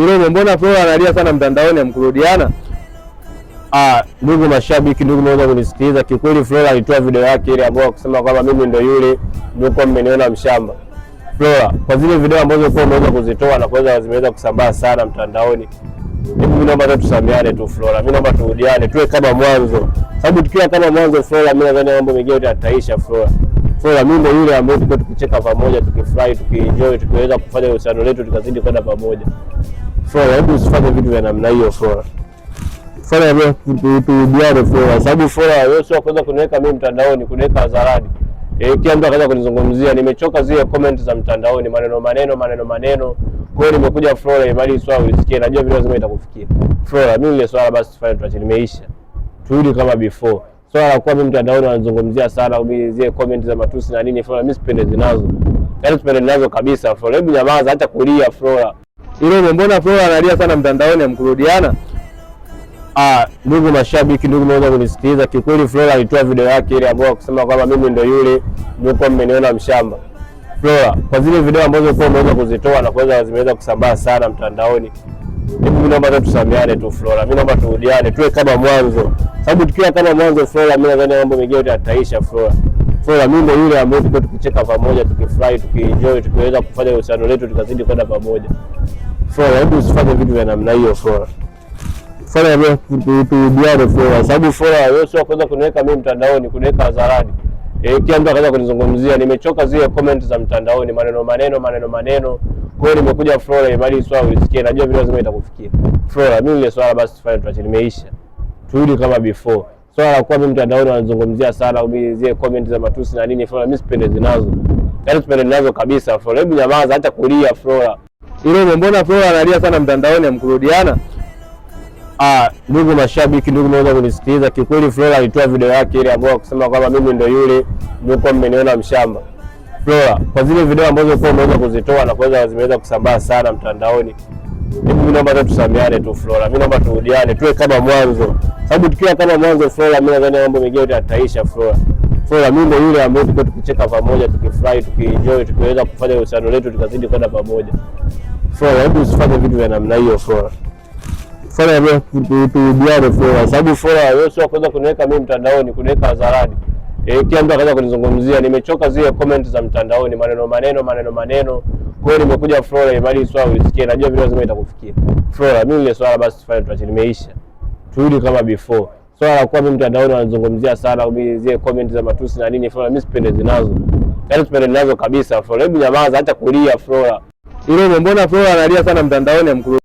Ile mbona Flora analia sana mtandaoni amkurudiana? Ndugu mashabiki, ndugu mnaweza kunisikiliza, kikweli Flora alitoa video yake ile ambayo kusema kwamba mimi ndio yule mlikuwa mmeniona mshamba. Flora, kwa zile video ambazo kwa umeweza kuzitoa na kuweza zimeweza kusambaa sana mtandaoni, mimi naomba tusameane tu Flora. Mimi naomba turudiane, tuwe kama mwanzo. Sababu tukiwa kama mwanzo Flora, mimi nadhani mambo mengine yataisha Flora. Flora, mimi ndio yule ambaye tulikuwa tukicheka pamoja, tukifurahi, tukienjoy, tukiweza kufanya uhusiano letu tukazidi kwenda pamoja. Flora, hebu usifanye vitu vya namna hiyo Flora. Flora, turudiane Flora. Sababu Flora, wewe sio kwanza kuniweka mimi mtandaoni, kuniweka hadharani. Kila mtu akaanza kunizungumzia, nimechoka zile comment za mtandaoni, maneno. Kwa hiyo nimekuja Flora, imali swala ulisikie, najua video lazima itakufikia. Flora, mimi ile swala basi tufanye tuache, limeisha. Turudi kama before. Swala la kuwa mimi mtandaoni wanazungumzia sana, zile comment za matusi na nini, Flora mimi sipendezi nazo. Yaani sipendezi nazo kabisa Flora. Hebu nyamaza, acha kulia Flora. Ile mbona Flora analia sana mtandaoni amkurudiana? Ndugu mashabiki, ndugu mnaweza kunisikiliza, kikweli Flora alitoa video yake ile ambayo kusema kwamba mimi ndio yule mlikuwa mmeniona mshamba. Flora, kwa zile video ambazo kwa umeweza kuzitoa na kuweza zimeweza kusambaa sana mtandaoni, mimi naomba tusameane tu Flora. Mimi naomba turudiane, tuwe kama mwanzo. Sababu tukiwa kama mwanzo Flora, mimi nadhani mambo mengine yataisha Flora. Flora, mimi ndio yule ambaye tulikuwa tukicheka pamoja, tukifurahi, tukienjoy, tukiweza kufanya uhusiano letu tukazidi kwenda pamoja. Flora, hebu usifanye vitu vya namna hiyo Flora. Flora, turudiane Flora. Sababu Flora, wewe sio kwanza kuniweka mimi mtandaoni, kuniweka hadharani. Kila mtu akaanza kunizungumzia, nimechoka zile comment za mtandaoni, maneno. Kwa hiyo nimekuja Flora, imali swala ulisikie, najua video lazima itakufikia. Flora, mimi ile swala basi tufanye tuache, limeisha. Turudi kama before. Swala la kuwa mimi mtandaoni wanazungumzia sana, zile comment za matusi na nini, Flora mimi sipendezi nazo. Yaani sipendezi nazo kabisa Flora. Hebu nyamaza, acha kulia Flora. Ile mbona Flora analia sana mtandaoni amkurudiana? Ndugu mashabiki, ndugu mnaweza kunisikiliza, kikweli Flora alitoa video yake ile ambayo kusema kwamba mimi ndio yule mlikuwa mmeniona mshamba. Flora, kwa zile video ambazo kwa umeweza kuzitoa na kuweza zimeweza kusambaa sana mtandaoni, mimi naomba tusameane tu Flora. Mimi naomba turudiane, tuwe kama mwanzo. Sababu tukiwa kama mwanzo Flora, mimi nadhani mambo mengine yataisha Flora. Flora, mimi ndio yule ambaye tulikuwa tukicheka pamoja, tukifurahi, tukienjoy, tukiweza kufanya uhusiano letu tukazidi kwenda pamoja. Flora, hebu usifanye vitu vya namna hiyo Flora. Flora, turudiane Flora. Sababu Flora, wewe sio kwanza kuniweka mimi mtandaoni, kuniweka hadharani. Kila mtu akaanza kunizungumzia, nimechoka zile comment za mtandaoni, maneno. Kwa hiyo nimekuja Flora, imali swala ulisikie, najua video lazima itakufikia. Flora, mimi ile swala basi tufanye tuache, limeisha. Turudi kama before. Swala la kuwa mimi mtandaoni wanazungumzia sana, zile comment za matusi na nini, Flora mimi sipendezi nazo. Yaani sipendezi nazo kabisa Flora. Hebu nyamaza, acha kulia Flora. Ile mbona Flora analia sana mtandaoni amkurudiana?